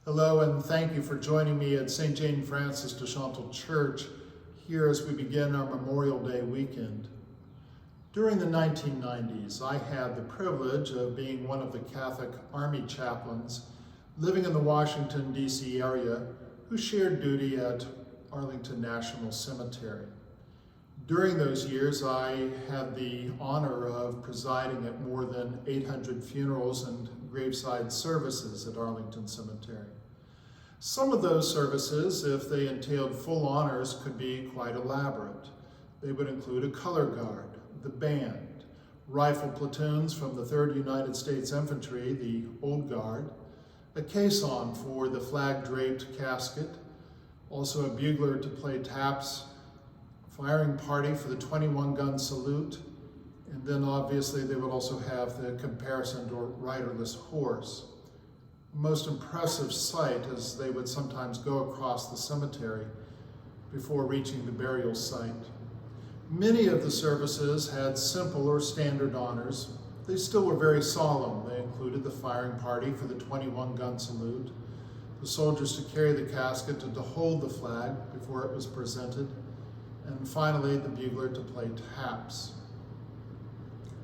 Hello, and thank you for joining me at St. Jane Francis de Chantal Church here as we begin our Memorial Day weekend. During the 1990s, I had the privilege of being one of the Catholic Army chaplains living in the Washington, D.C. area who shared duty at Arlington National Cemetery. During those years, I had the honor of presiding at more than 800 funerals and graveside services at Arlington Cemetery. Some of those services, if they entailed full honors, could be quite elaborate. They would include a color guard, the band, rifle platoons from the 3rd United States Infantry, the Old Guard, a caisson for the flag-draped casket, also a bugler to play taps, firing party for the 21-gun salute, and then obviously they would also have the caparisoned or riderless horse. A most impressive sight as they would sometimes go across the cemetery before reaching the burial site. Many of the services had simple or standard honors. They still were very solemn. They included the firing party for the 21-gun salute, the soldiers to carry the casket and to hold the flag before it was presented, and finally the bugler to play taps.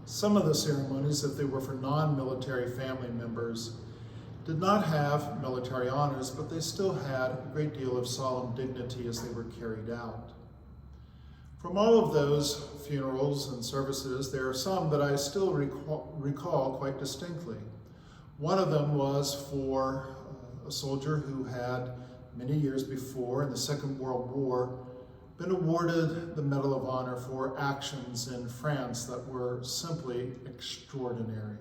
Some of the ceremonies, if they were for non-military family members, did not have military honors, but they still had a great deal of solemn dignity as they were carried out. From all of those funerals and services, there are some that I still recall quite distinctly. One of them was for a soldier who had many years before in the Second World War been awarded the Medal of Honor for actions in France that were simply extraordinary.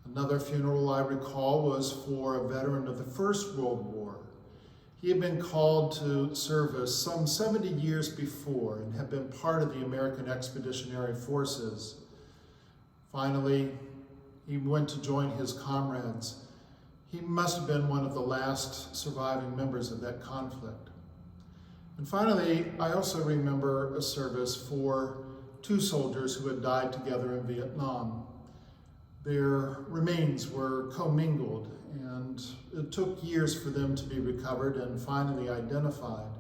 Another funeral I recall was for a veteran of the First World War. He had been called to service some 70 years before and had been part of the American Expeditionary Forces. Finally, he went to join his comrades. He must have been one of the last surviving members of that conflict. And finally, I also remember a service for 2 soldiers who had died together in Vietnam. Their remains were commingled, and it took years for them to be recovered and finally identified.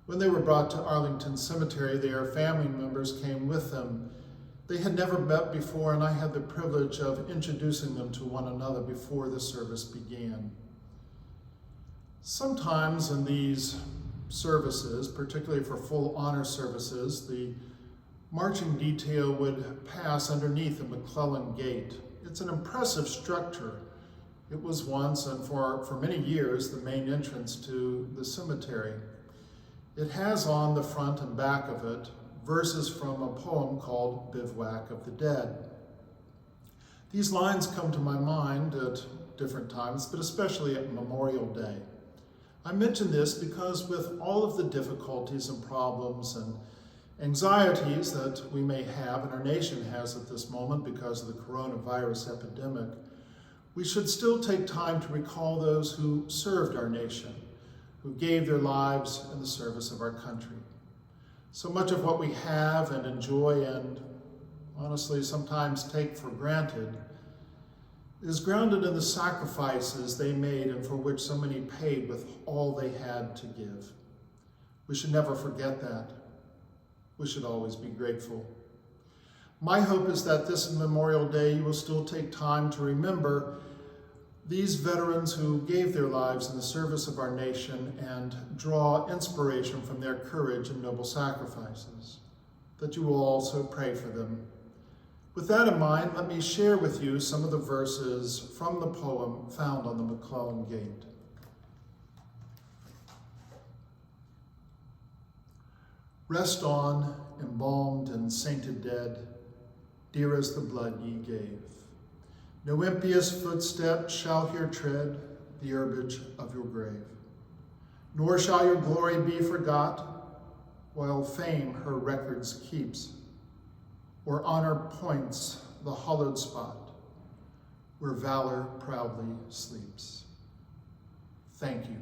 When they were brought to Arlington Cemetery, their family members came with them. They had never met before, and I had the privilege of introducing them to one another before the service began. Sometimes in these services, particularly for full honor services, the marching detail would pass underneath the McClellan Gate. It's an impressive structure. It was once, and for many years, the main entrance to the cemetery. It has on the front and back of it verses from a poem called Bivouac of the Dead. These lines come to my mind at different times, but especially at Memorial Day. I mention this because with all of the difficulties and problems and anxieties that we may have and our nation has at this moment because of the coronavirus epidemic, we should still take time to recall those who served our nation, who gave their lives in the service of our country. So much of what we have and enjoy and honestly sometimes take for granted is grounded in the sacrifices they made and for which so many paid with all they had to give. We should never forget that. We should always be grateful. My hope is that this Memorial Day you will still take time to remember these veterans who gave their lives in the service of our nation and draw inspiration from their courage and noble sacrifices, that you will also pray for them. With that in mind, let me share with you some of the verses from the poem found on the McClellan Gate. Rest on, embalmed and sainted dead, dear as the blood ye gave. No impious footstep shall here tread the herbage of your grave. Nor shall your glory be forgot, while fame her records keeps, or honor points the hallowed spot where valor proudly sleeps. Thank you.